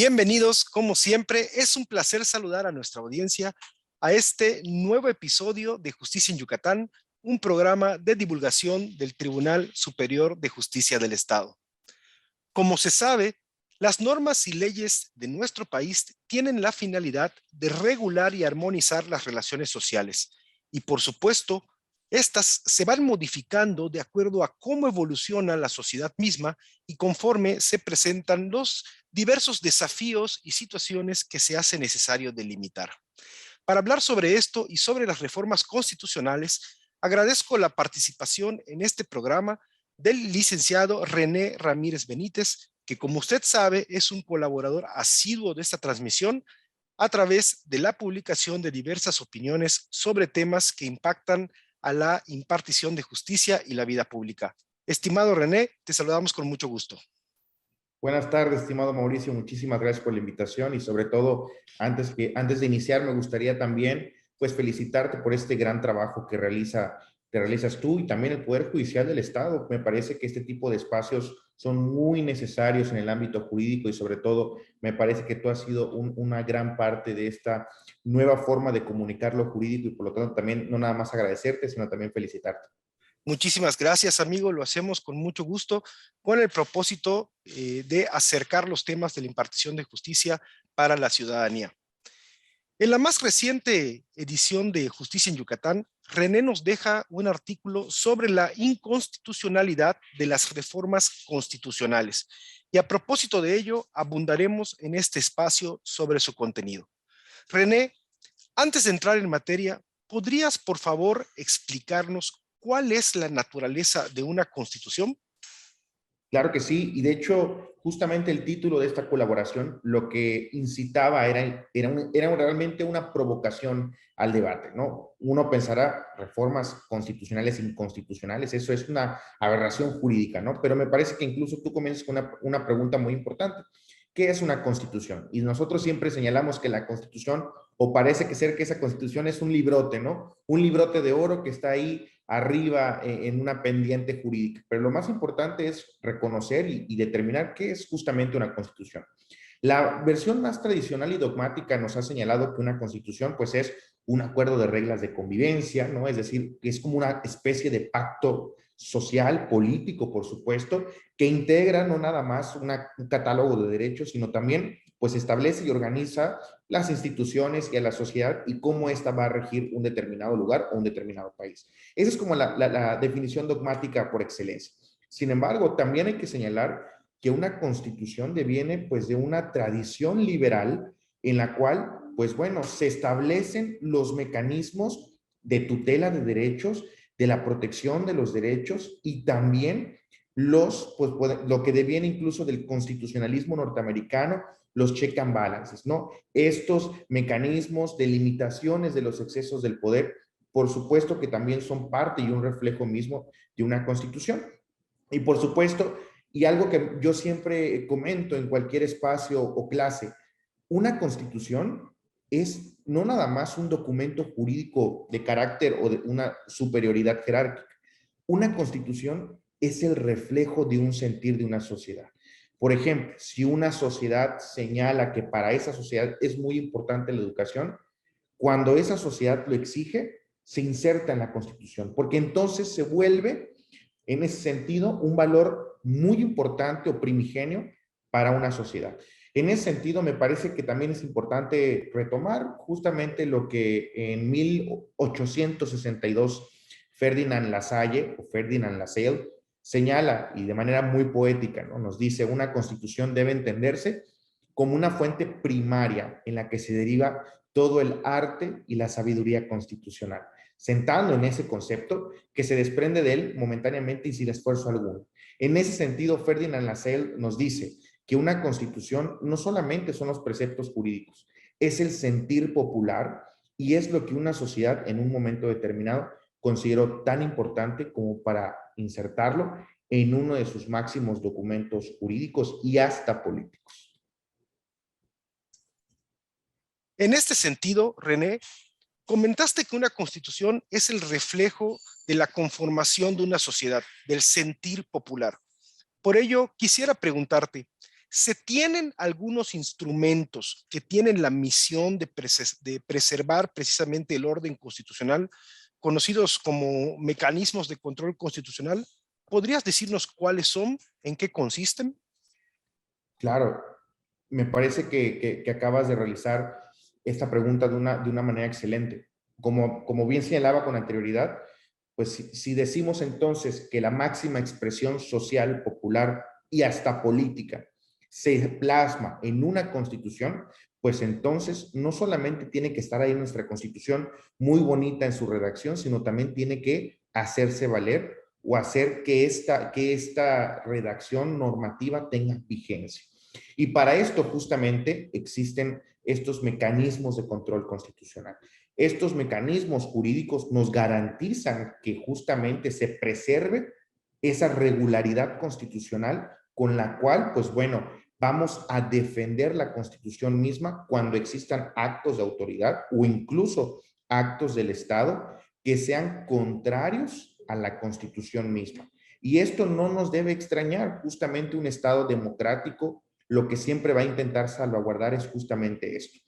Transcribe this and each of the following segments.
Bienvenidos, como siempre, es un placer saludar a nuestra audiencia a este nuevo episodio de Justicia en Yucatán, un programa de divulgación del Tribunal Superior de Justicia del Estado. Como se sabe, las normas y leyes de nuestro país tienen la finalidad de regular y armonizar las relaciones sociales y, por supuesto, estas se van modificando de acuerdo a cómo evoluciona la sociedad misma y conforme se presentan los diversos desafíos y situaciones que se hace necesario delimitar. Para hablar sobre esto y sobre las reformas constitucionales, agradezco la participación en este programa del licenciado René Ramírez Benítez, que como usted sabe es un colaborador asiduo de esta transmisión a través de la publicación de diversas opiniones sobre temas que impactan a la impartición de justicia y la vida pública. Estimado René, te saludamos con mucho gusto. Buenas tardes, estimado Mauricio. Muchísimas gracias por la invitación y sobre todo, antes de iniciar, me gustaría también pues felicitarte por este gran trabajo que realizas tú y también el Poder Judicial del Estado. Me parece que este tipo de espacios son muy necesarios en el ámbito jurídico y sobre todo me parece que tú has sido una gran parte de esta nueva forma de comunicar lo jurídico y por lo tanto también no nada más agradecerte, sino también felicitarte. Muchísimas gracias, amigo. Lo hacemos con mucho gusto, con el propósito de acercar los temas de la impartición de justicia para la ciudadanía. En la más reciente edición de Justicia en Yucatán, René nos deja un artículo sobre la inconstitucionalidad de las reformas constitucionales. Y a propósito de ello, abundaremos en este espacio sobre su contenido. René, antes de entrar en materia, ¿podrías, por favor, explicarnos cuál es la naturaleza de una constitución? Claro que sí, y de hecho, justamente el título de esta colaboración lo que incitaba era realmente una provocación al debate, ¿no? Uno pensará reformas constitucionales inconstitucionales, eso es una aberración jurídica, ¿no? Pero me parece que incluso tú comienzas con una pregunta muy importante. ¿Qué es una constitución? Y nosotros siempre señalamos que la constitución, o parece que ser que esa constitución es un librote, ¿no? Un librote de oro que está ahí arriba en una pendiente jurídica. Pero lo más importante es reconocer y determinar qué es justamente una constitución. La versión más tradicional y dogmática nos ha señalado que una constitución pues es un acuerdo de reglas de convivencia, ¿no? Es decir, que es como una especie de pacto social, político, por supuesto, que integra no nada más un catálogo de derechos, sino también pues establece y organiza las instituciones y a la sociedad y cómo ésta va a regir un determinado lugar o un determinado país. Esa es como la definición dogmática por excelencia. Sin embargo, también hay que señalar que una constitución deviene pues de una tradición liberal en la cual pues bueno, se establecen los mecanismos de tutela de derechos, de la protección de los derechos y también lo que deviene incluso del constitucionalismo norteamericano, los check and balances, ¿no? Estos mecanismos de limitaciones de los excesos del poder, por supuesto que también son parte y un reflejo mismo de una constitución. Y por supuesto, y algo que yo siempre comento en cualquier espacio o clase, una constitución es no nada más un documento jurídico de carácter o de una superioridad jerárquica. Una constitución es el reflejo de un sentir de una sociedad. Por ejemplo, si una sociedad señala que para esa sociedad es muy importante la educación, cuando esa sociedad lo exige, se inserta en la constitución, porque entonces se vuelve, en ese sentido, un valor muy importante o primigenio para una sociedad. En ese sentido, me parece que también es importante retomar justamente lo que en 1862 Ferdinand Lasalle o Ferdinand Lassalle señala, y de manera muy poética, ¿no? Nos dice, una constitución debe entenderse como una fuente primaria en la que se deriva todo el arte y la sabiduría constitucional, sentando en ese concepto que se desprende de él momentáneamente y sin esfuerzo alguno. En ese sentido, Ferdinand Lassalle nos dice que una constitución no solamente son los preceptos jurídicos, es el sentir popular y es lo que una sociedad en un momento determinado consideró tan importante como para insertarlo en uno de sus máximos documentos jurídicos y hasta políticos. En este sentido, René, comentaste que una constitución es el reflejo de la conformación de una sociedad, del sentir popular. Por ello, quisiera preguntarte, Se tienen algunos instrumentos que tienen la misión de preservar precisamente el orden constitucional, conocidos como mecanismos de control constitucional. ¿Podrías decirnos cuáles son, en qué consisten? Claro, me parece que acabas de realizar esta pregunta de una manera excelente. Como bien señalaba con anterioridad, pues si decimos entonces que la máxima expresión social, popular y hasta política se plasma en una constitución, pues entonces no solamente tiene que estar ahí nuestra constitución muy bonita en su redacción, sino también tiene que hacerse valer o hacer que esta redacción normativa tenga vigencia. Y para esto justamente existen estos mecanismos de control constitucional. Estos mecanismos jurídicos nos garantizan que justamente se preserve esa regularidad constitucional con la cual, pues bueno, vamos a defender la Constitución misma cuando existan actos de autoridad o incluso actos del Estado que sean contrarios a la Constitución misma. Y esto no nos debe extrañar. Justamente un Estado democrático lo que siempre va a intentar salvaguardar es justamente esto,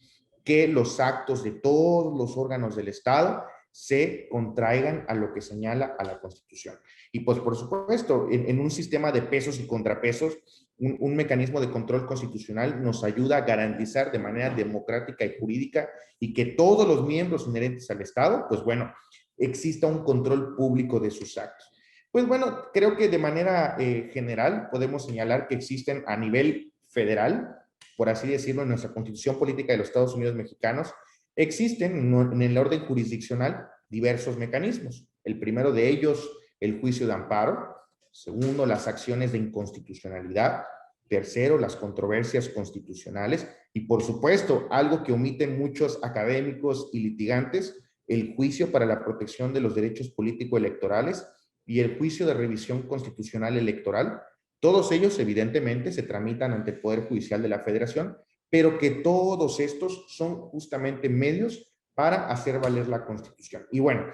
que los actos de todos los órganos del Estado se contraigan a lo que señala a la Constitución. Y pues por supuesto, en un sistema de pesos y contrapesos, un mecanismo de control constitucional nos ayuda a garantizar de manera democrática y jurídica y que todos los miembros inherentes al Estado, pues bueno, exista un control público de sus actos. Pues bueno, creo que de manera general podemos señalar que existen a nivel federal, por así decirlo, en nuestra Constitución Política de los Estados Unidos Mexicanos, existen en el orden jurisdiccional diversos mecanismos. El primero de ellos, el juicio de amparo. Segundo, las acciones de inconstitucionalidad. Tercero, las controversias constitucionales. Y por supuesto, algo que omiten muchos académicos y litigantes, el juicio para la protección de los derechos político-electorales y el juicio de revisión constitucional electoral. Todos ellos, evidentemente, se tramitan ante el Poder Judicial de la Federación, pero que todos estos son justamente medios para hacer valer la Constitución. Y bueno,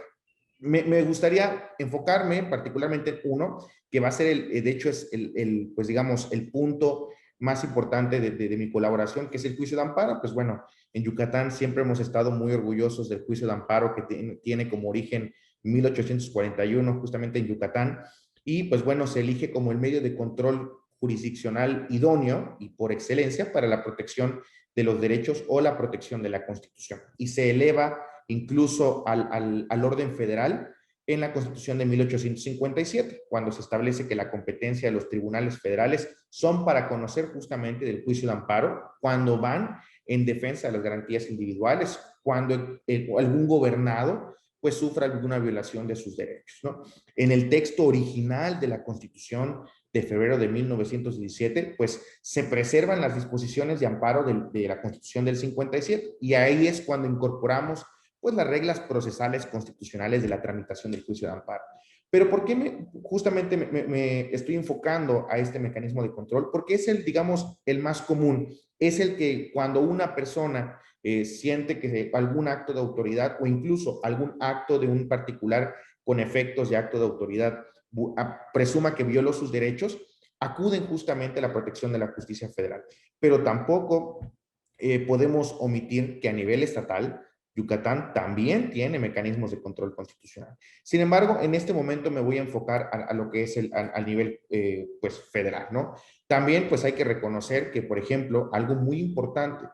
me gustaría enfocarme particularmente en uno, que va a ser, de hecho, es pues digamos, el punto más importante de mi colaboración, que es el juicio de amparo. Pues bueno, en Yucatán siempre hemos estado muy orgullosos del juicio de amparo que tiene como origen 1841, justamente en Yucatán, y pues bueno, se elige como el medio de control jurisdiccional idóneo y por excelencia para la protección de los derechos o la protección de la Constitución. Y se eleva incluso al orden federal en la Constitución de 1857, cuando se establece que la competencia de los tribunales federales son para conocer justamente del juicio de amparo, cuando van en defensa de las garantías individuales, cuando algún gobernado pues sufra alguna violación de sus derechos, ¿no? En el texto original de la Constitución de febrero de 1917, pues se preservan las disposiciones de amparo de la Constitución del 57, y ahí es cuando incorporamos pues las reglas procesales constitucionales de la tramitación del juicio de amparo. Pero ¿por qué justamente me estoy enfocando a este mecanismo de control? Porque es el, digamos, el más común. Es el que cuando una persona siente que algún acto de autoridad o incluso algún acto de un particular con efectos de acto de autoridad presuma que violó sus derechos, acuden justamente a la protección de la justicia federal. Pero tampoco podemos omitir que a nivel estatal, Yucatán también tiene mecanismos de control constitucional. Sin embargo, en este momento me voy a enfocar a lo que es al nivel pues federal, ¿no? También pues hay que reconocer que, por ejemplo, algo muy importante,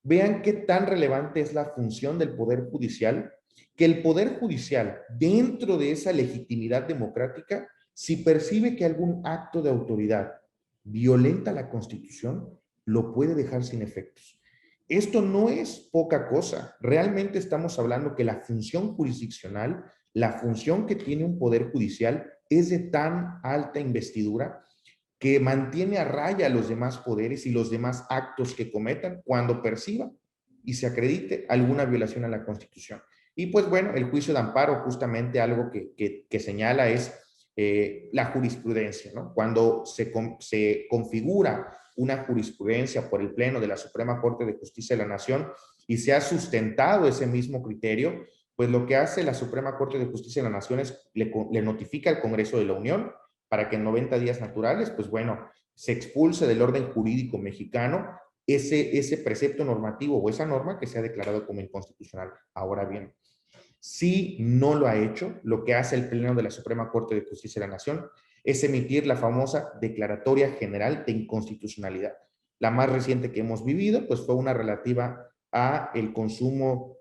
vean qué tan relevante es la función del Poder Judicial, que el Poder Judicial, dentro de esa legitimidad democrática, si percibe que algún acto de autoridad violenta la Constitución, lo puede dejar sin efectos. Esto no es poca cosa. Realmente estamos hablando que la función jurisdiccional, la función que tiene un poder judicial, es de tan alta investidura que mantiene a raya los demás poderes y los demás actos que cometan cuando perciba y se acredite alguna violación a la Constitución. Y pues bueno, el juicio de amparo, justamente algo que señala es la jurisprudencia, ¿no? Cuando se configura una jurisprudencia por el Pleno de la Suprema Corte de Justicia de la Nación y se ha sustentado ese mismo criterio, pues lo que hace la Suprema Corte de Justicia de la Nación es le notifica al Congreso de la Unión para que en 90 días naturales, pues bueno, se expulse del orden jurídico mexicano ese precepto normativo o esa norma que se ha declarado como inconstitucional. Ahora bien, si no lo ha hecho, lo que hace el Pleno de la Suprema Corte de Justicia de la Nación es emitir la famosa Declaratoria General de Inconstitucionalidad. La más reciente que hemos vivido, pues fue una relativa a el consumo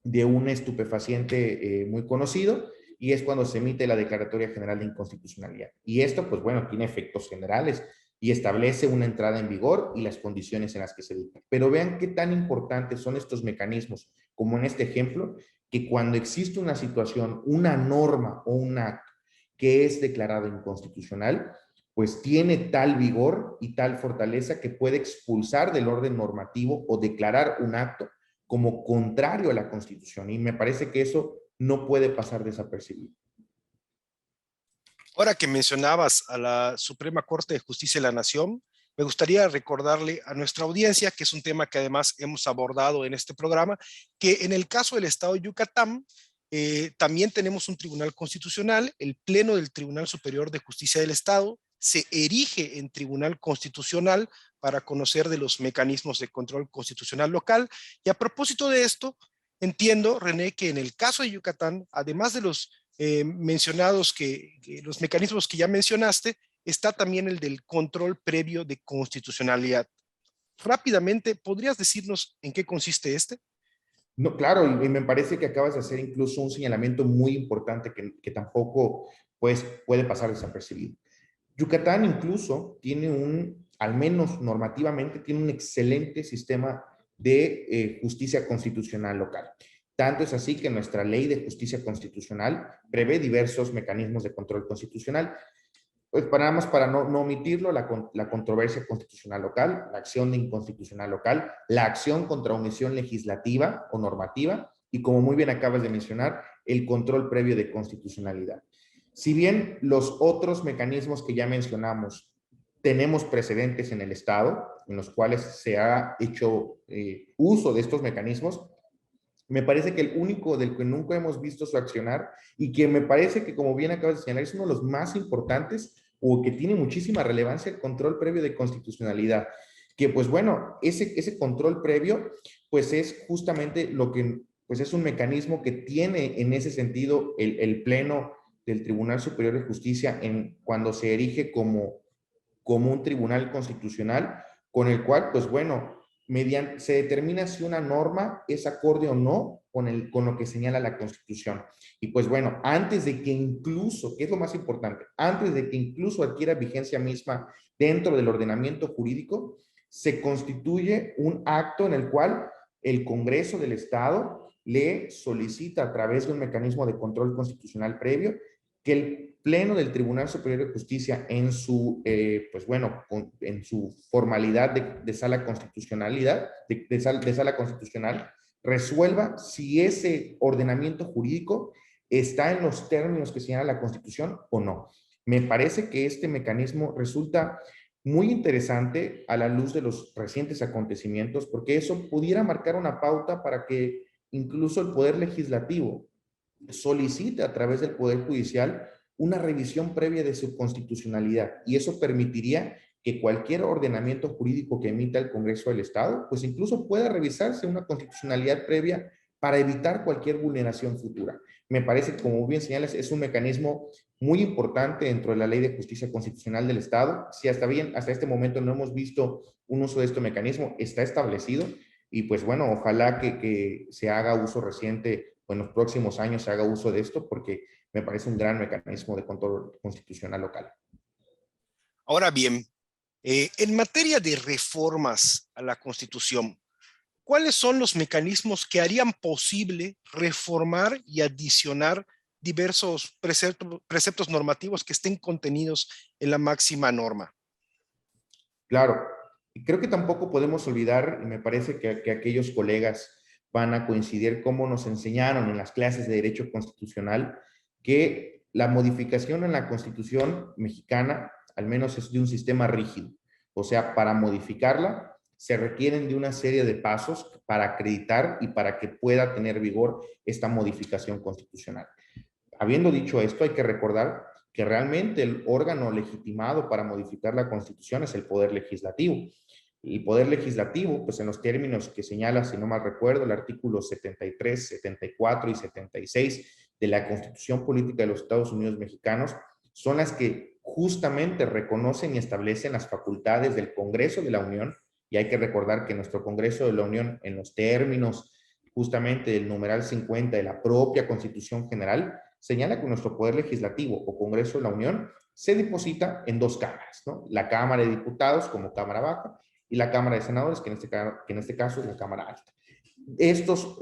de un estupefaciente muy conocido, y es cuando se emite la Declaratoria General de Inconstitucionalidad. Y esto, pues bueno, tiene efectos generales y establece una entrada en vigor y las condiciones en las que se dicta. Pero vean qué tan importantes son estos mecanismos, como en este ejemplo, que cuando existe una situación, una norma o un acto que es declarado inconstitucional, pues tiene tal vigor y tal fortaleza que puede expulsar del orden normativo o declarar un acto como contrario a la Constitución. Y me parece que eso no puede pasar desapercibido. Ahora que mencionabas a la Suprema Corte de Justicia de la Nación, me gustaría recordarle a nuestra audiencia, que es un tema que además hemos abordado en este programa, que en el caso del Estado de Yucatán, también tenemos un tribunal constitucional. El Pleno del Tribunal Superior de Justicia del Estado se erige en tribunal constitucional para conocer de los mecanismos de control constitucional local. Y a propósito de esto, entiendo, René, que en el caso de Yucatán, además de los mencionados, que los mecanismos que ya mencionaste, está también el del control previo de constitucionalidad. Rápidamente, ¿podrías decirnos en qué consiste este? No, claro, y me parece que acabas de hacer incluso un señalamiento muy importante que tampoco pues, puede pasar desapercibido. Yucatán incluso tiene al menos normativamente, tiene un excelente sistema de justicia constitucional local. Tanto es así que nuestra ley de justicia constitucional prevé diversos mecanismos de control constitucional. Pues para no omitirlo, la controversia constitucional local, la acción de inconstitucional local, la acción contra omisión legislativa o normativa, y como muy bien acabas de mencionar, el control previo de constitucionalidad. Si bien los otros mecanismos que ya mencionamos, tenemos precedentes en el Estado, en los cuales se ha hecho uso de estos mecanismos, me parece que el único del que nunca hemos visto su accionar, y que me parece que, como bien acabas de señalar, es uno de los más importantes o que tiene muchísima relevancia, el control previo de constitucionalidad. Que pues bueno, ese control previo pues es justamente lo que pues es un mecanismo que tiene en ese sentido el Pleno del Tribunal Superior de Justicia cuando se erige como un tribunal constitucional, con el cual pues bueno, se determina si una norma es acorde o no con lo que señala la Constitución. Y pues bueno, antes de que incluso, que es lo más importante, antes de que incluso adquiera vigencia misma dentro del ordenamiento jurídico, se constituye un acto en el cual el Congreso del Estado le solicita, a través de un mecanismo de control constitucional previo, que el Pleno del Tribunal Superior de Justicia pues bueno, en su formalidad de sala constitucionalidad, de sala constitucional, resuelva si ese ordenamiento jurídico está en los términos que señala la Constitución o no. Me parece que este mecanismo resulta muy interesante a la luz de los recientes acontecimientos, porque eso pudiera marcar una pauta para que incluso el Poder Legislativo solicite a través del Poder Judicial una revisión previa de su constitucionalidad, y eso permitiría que cualquier ordenamiento jurídico que emita el Congreso del Estado, pues incluso pueda revisarse una constitucionalidad previa para evitar cualquier vulneración futura. Me parece que, como bien señalas, es un mecanismo muy importante dentro de la Ley de Justicia Constitucional del Estado. Si hasta este momento no hemos visto un uso de este mecanismo, está establecido, y pues bueno, ojalá que se haga uso reciente o en los próximos años se haga uso de esto, porque me parece un gran mecanismo de control constitucional local. Ahora bien, en materia de reformas a la Constitución, ¿cuáles son los mecanismos que harían posible reformar y adicionar diversos preceptos normativos que estén contenidos en la máxima norma? Claro, y creo que tampoco podemos olvidar, y me parece que aquellos colegas van a coincidir cómo nos enseñaron en las clases de Derecho Constitucional, que la modificación en la Constitución mexicana, al menos es de un sistema rígido. O sea, para modificarla se requieren de una serie de pasos para acreditar y para que pueda tener vigor esta modificación constitucional. Habiendo dicho esto, hay que recordar que realmente el órgano legitimado para modificar la Constitución es el Poder Legislativo. El Poder Legislativo, pues en los términos que señala, si no mal recuerdo, el artículo 73, 74 y 76 de la Constitución Política de los Estados Unidos Mexicanos, son las que justamente reconocen y establecen las facultades del Congreso de la Unión. Y hay que recordar que nuestro Congreso de la Unión, en los términos justamente del numeral 50 de la propia Constitución General, señala que nuestro Poder Legislativo o Congreso de la Unión se deposita en dos cámaras, ¿no? La Cámara de Diputados como Cámara Baja y la Cámara de Senadores, que en este caso es la Cámara Alta. Estos,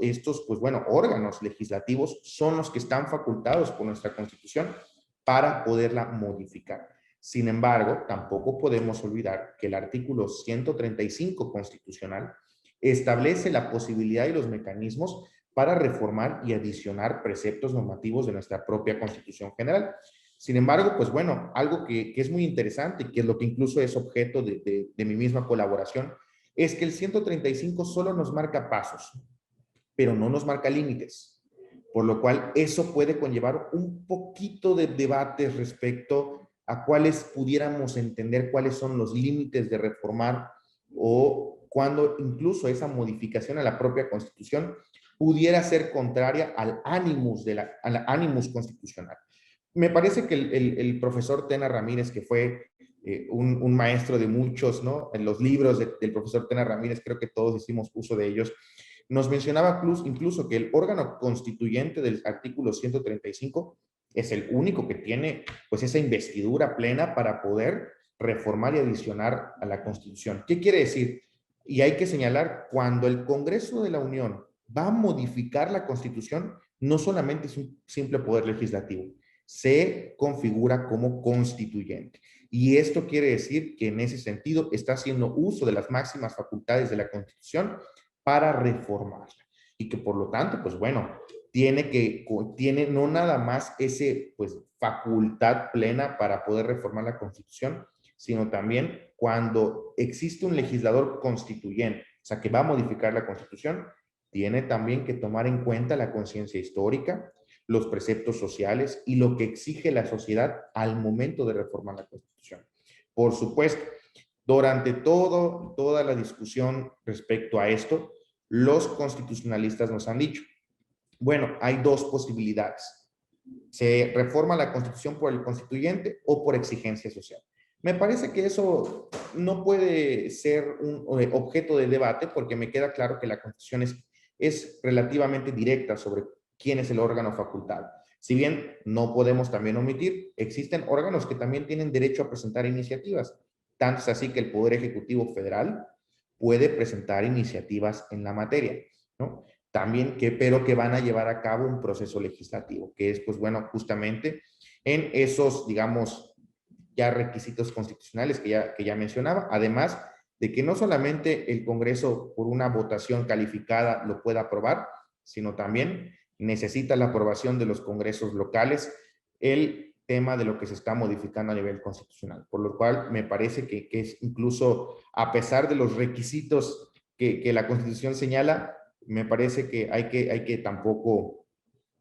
pues bueno, órganos legislativos son los que están facultados por nuestra Constitución para poderla modificar. Sin embargo, tampoco podemos olvidar que el artículo 135 constitucional establece la posibilidad y los mecanismos para reformar y adicionar preceptos normativos de nuestra propia Constitución General. Sin embargo, pues bueno, algo que es muy interesante y que es lo que incluso es objeto de mi misma colaboración, es que el 135 solo nos marca pasos, pero no nos marca límites, por lo cual eso puede conllevar un poquito de debate respecto a cuáles pudiéramos entender cuáles son los límites de reformar o cuando incluso esa modificación a la propia Constitución pudiera ser contraria al ánimus constitucional. Me parece que el profesor Tena Ramírez, que fue un maestro de muchos, ¿no? En los libros del profesor Tena Ramírez, creo que todos hicimos uso de ellos, nos mencionaba incluso que el órgano constituyente del artículo 135 es el único que tiene pues esa investidura plena para poder reformar y adicionar a la Constitución. ¿Qué quiere decir? Y hay que señalar, cuando el Congreso de la Unión va a modificar la Constitución, no solamente es un simple poder legislativo, se configura como constituyente. Y esto quiere decir que en ese sentido está haciendo uso de las máximas facultades de la Constitución para reformarla. Y que por lo tanto, pues bueno, tiene no nada más ese, pues, facultad plena para poder reformar la Constitución, sino también cuando existe un legislador constituyente, o sea, que va a modificar la Constitución, tiene también que tomar en cuenta la conciencia histórica, los preceptos sociales y lo que exige la sociedad al momento de reformar la Constitución. Por supuesto, durante toda la discusión respecto a esto, los constitucionalistas nos han dicho, bueno, hay dos posibilidades. Se reforma la Constitución por el constituyente o por exigencia social. Me parece que eso no puede ser un objeto de debate porque me queda claro que la Constitución es relativamente directa sobre quién es el órgano facultado. Si bien no podemos también omitir, existen órganos que también tienen derecho a presentar iniciativas. Tanto es así que el Poder Ejecutivo Federal puede presentar iniciativas en la materia, ¿no? También pero que van a llevar a cabo un proceso legislativo, que es, pues bueno, justamente en esos, digamos, ya requisitos constitucionales que ya mencionaba, además de que no solamente el Congreso por una votación calificada lo pueda aprobar, sino también necesita la aprobación de los congresos locales, el tema de lo que se está modificando a nivel constitucional, por lo cual me parece que es incluso, a pesar de los requisitos que la Constitución señala, me parece que hay que tampoco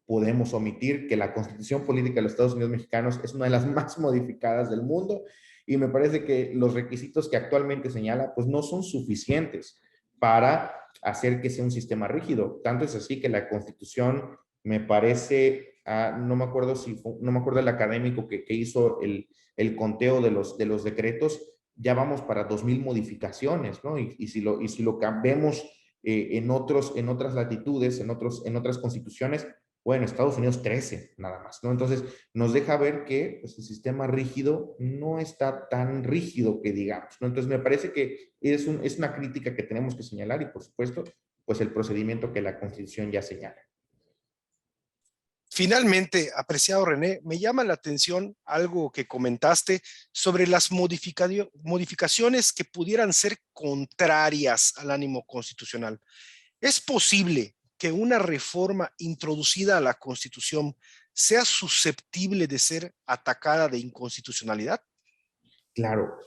podemos omitir que la Constitución Política de los Estados Unidos Mexicanos es una de las más modificadas del mundo y me parece que los requisitos que actualmente señala pues no son suficientes para hacer que sea un sistema rígido. Tanto es así que la Constitución me parece, no me acuerdo no me acuerdo el académico que hizo el conteo de los decretos, ya vamos para 2000 modificaciones, ¿no? Y si lo vemos en otras latitudes, en otras constituciones, bueno, Estados Unidos 13 nada más, ¿no? Entonces, nos deja ver que pues, el sistema rígido no está tan rígido que digamos, ¿no? Entonces, me parece que es una crítica que tenemos que señalar y, por supuesto, pues el procedimiento que la Constitución ya señala. Finalmente, apreciado René, me llama la atención algo que comentaste sobre las modificaciones que pudieran ser contrarias al ánimo constitucional. ¿Es posible que una reforma introducida a la Constitución sea susceptible de ser atacada de inconstitucionalidad? Claro,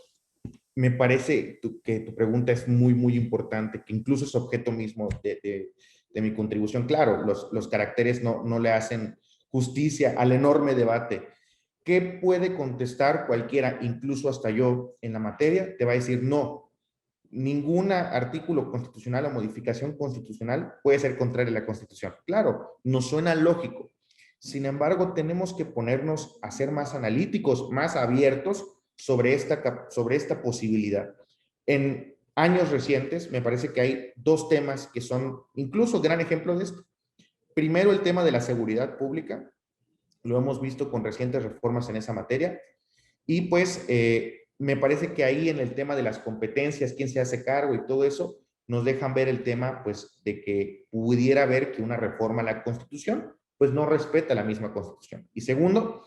me parece que tu pregunta es muy, muy importante, que incluso es objeto mismo de mi contribución. Claro, los caracteres no le hacen justicia al enorme debate. ¿Qué puede contestar cualquiera, incluso hasta yo en la materia? Te va a decir no. Ningún artículo constitucional o modificación constitucional puede ser contraria a la Constitución. Claro, nos suena lógico. Sin embargo, tenemos que ponernos a ser más analíticos, más abiertos sobre esta posibilidad. En años recientes, me parece que hay dos temas que son incluso gran ejemplo de esto. Primero, el tema de la seguridad pública. Lo hemos visto con recientes reformas en esa materia. Y pues me parece que ahí en el tema de las competencias, quién se hace cargo y todo eso, nos dejan ver el tema pues de que pudiera haber que una reforma a la Constitución pues no respeta la misma Constitución. Y segundo,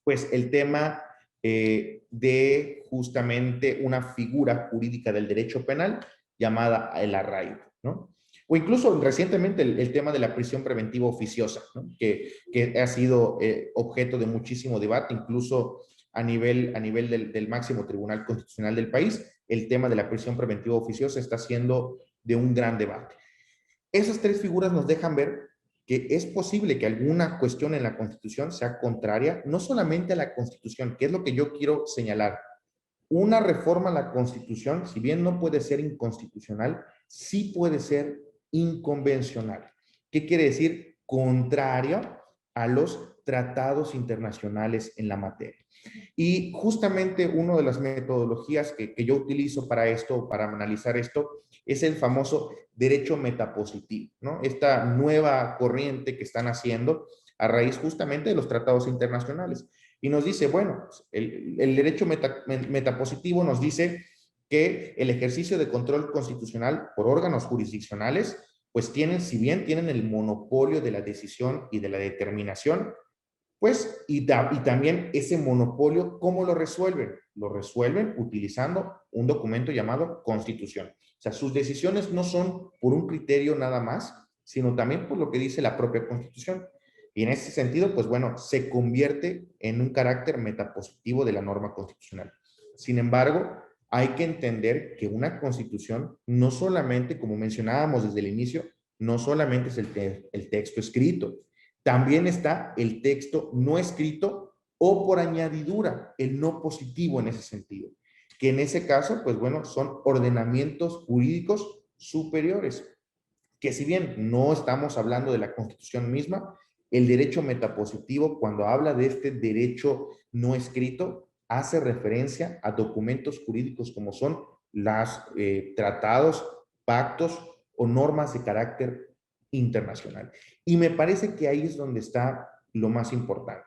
pues el tema de justamente una figura jurídica del derecho penal llamada el arraigo, ¿no? O incluso recientemente el tema de la prisión preventiva oficiosa, ¿no? que ha sido objeto de muchísimo debate, incluso a nivel del máximo tribunal constitucional del país, el tema de la prisión preventiva oficiosa está siendo de un gran debate. Esas tres figuras nos dejan ver que es posible que alguna cuestión en la Constitución sea contraria, no solamente a la Constitución, que es lo que yo quiero señalar. Una reforma a la Constitución, si bien no puede ser inconstitucional, sí puede ser inconvencional. ¿Qué quiere decir? Contrario a los tratados internacionales en la materia. Y justamente una de las metodologías que yo utilizo para esto, para analizar esto, es el famoso derecho metapositivo, ¿no? Esta nueva corriente que están haciendo a raíz justamente de los tratados internacionales. Y nos dice, bueno, el derecho metapositivo nos dice que el ejercicio de control constitucional por órganos jurisdiccionales, pues tienen, si bien tienen el monopolio de la decisión y de la determinación, pues, y también ese monopolio, ¿cómo lo resuelven? Lo resuelven utilizando un documento llamado Constitución. O sea, sus decisiones no son por un criterio nada más, sino también por lo que dice la propia Constitución. Y en ese sentido, pues bueno, se convierte en un carácter metapositivo de la norma constitucional. Sin embargo, hay que entender que una Constitución no solamente, como mencionábamos desde el inicio, no solamente es el texto escrito, también está el texto no escrito o por añadidura, el no positivo en ese sentido, que en ese caso, pues bueno, son ordenamientos jurídicos superiores, que si bien no estamos hablando de la Constitución misma, el derecho metapositivo, cuando habla de este derecho no escrito, hace referencia a documentos jurídicos como son los tratados, pactos o normas de carácter internacional. Y me parece que ahí es donde está lo más importante.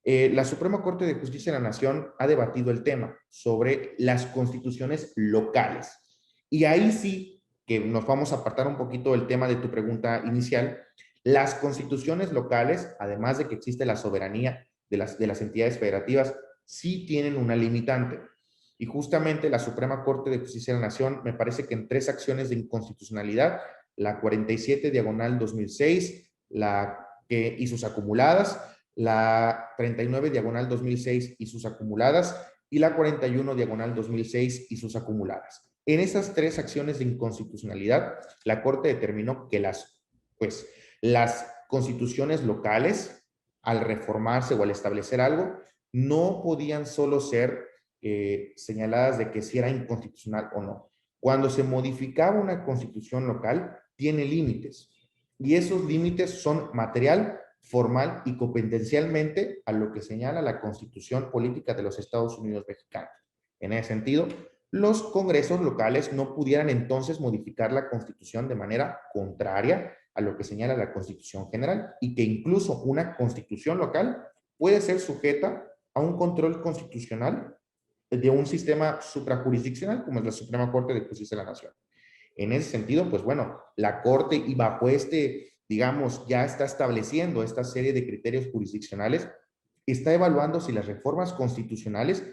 La Suprema Corte de Justicia de la Nación ha debatido el tema sobre las constituciones locales. Y ahí sí que nos vamos a apartar un poquito del tema de tu pregunta inicial. Las constituciones locales, además de que existe la soberanía de las entidades federativas, sí tienen una limitante. Y justamente la Suprema Corte de Justicia de la Nación, me parece que en tres acciones de inconstitucionalidad, la 47 diagonal 2006, y sus acumuladas, la 39 diagonal 2006 y sus acumuladas, y la 41 diagonal 2006 y sus acumuladas. En esas tres acciones de inconstitucionalidad, la Corte determinó que las constituciones locales, al reformarse o al establecer algo, no podían solo ser señaladas de que si era inconstitucional o no. Cuando se modificaba una constitución local, tiene límites. Y esos límites son material, formal y competencialmente a lo que señala la Constitución Política de los Estados Unidos Mexicanos. En ese sentido, los congresos locales no pudieran entonces modificar la Constitución de manera contraria a lo que señala la Constitución General y que incluso una Constitución local puede ser sujeta a un control constitucional de un sistema suprajurisdiccional como es la Suprema Corte de Justicia de la Nación. En ese sentido, pues bueno, la Corte y bajo digamos, ya está estableciendo esta serie de criterios jurisdiccionales, está evaluando si las reformas constitucionales,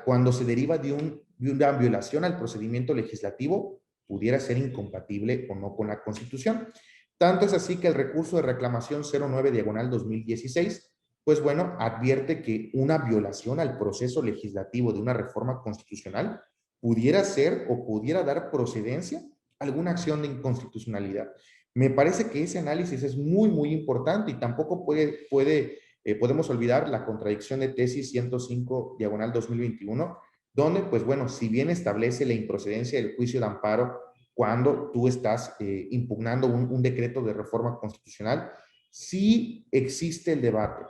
cuando se deriva de una violación al procedimiento legislativo, pudiera ser incompatible o no con la Constitución. Tanto es así que el recurso de reclamación 09 diagonal 2016, pues bueno, advierte que una violación al proceso legislativo de una reforma constitucional pudiera ser o pudiera dar procedencia a alguna acción de inconstitucionalidad. Me parece que ese análisis es muy, muy importante y tampoco puede podemos olvidar la contradicción de tesis 105/2021, donde, pues bueno, si bien establece la improcedencia del juicio de amparo cuando tú estás impugnando un decreto de reforma constitucional, sí existe el debate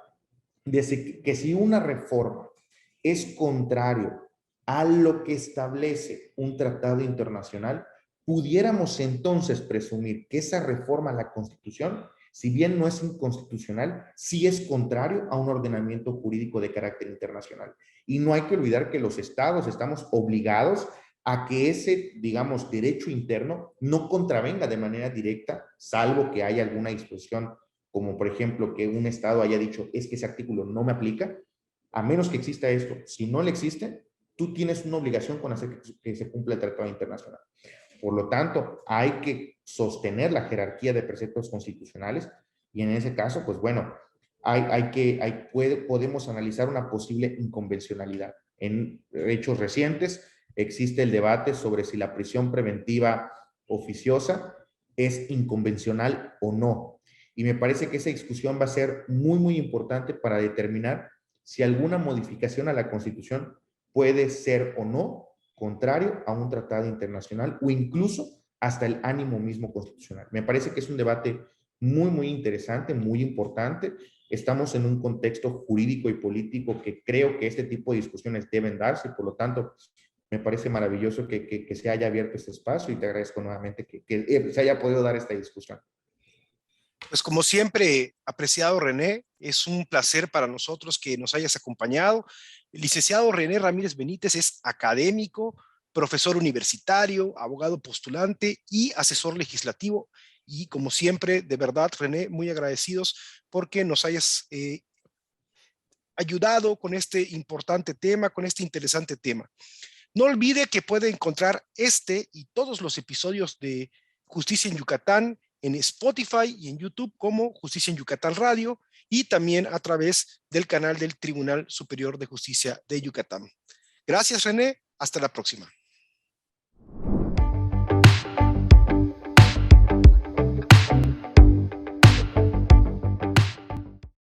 de que si una reforma es contrario a lo que establece un tratado internacional, pudiéramos entonces presumir que esa reforma a la Constitución, si bien no es inconstitucional, sí es contrario a un ordenamiento jurídico de carácter internacional. Y no hay que olvidar que los estados estamos obligados a que ese, digamos, derecho interno no contravenga de manera directa, salvo que haya alguna disposición, como por ejemplo que un estado haya dicho, es que ese artículo no me aplica, a menos que exista esto. Si no le existe, tú tienes una obligación con hacer que se cumpla el tratado internacional. Por lo tanto, hay que sostener la jerarquía de preceptos constitucionales y en ese caso, pues bueno, podemos analizar una posible inconvencionalidad. En hechos recientes existe el debate sobre si la prisión preventiva oficiosa es inconvencional o no. Y me parece que esa discusión va a ser muy, muy importante para determinar si alguna modificación a la Constitución puede ser o no contrario a un tratado internacional o incluso hasta el ánimo mismo constitucional. Me parece que es un debate muy, muy interesante, muy importante. Estamos en un contexto jurídico y político que creo que este tipo de discusiones deben darse y por lo tanto me parece maravilloso que se haya abierto este espacio y te agradezco nuevamente que se haya podido dar esta discusión. Pues como siempre, apreciado René, es un placer para nosotros que nos hayas acompañado. El licenciado René Ramírez Benítez es académico, profesor universitario, abogado postulante y asesor legislativo. Y como siempre, de verdad, René, muy agradecidos porque nos hayas ayudado con este importante tema, con este interesante tema. No olvide que puede encontrar este y todos los episodios de Justicia en Yucatán en Spotify y en YouTube como Justicia en Yucatán Radio y también a través del canal del Tribunal Superior de Justicia de Yucatán. Gracias, René. Hasta la próxima.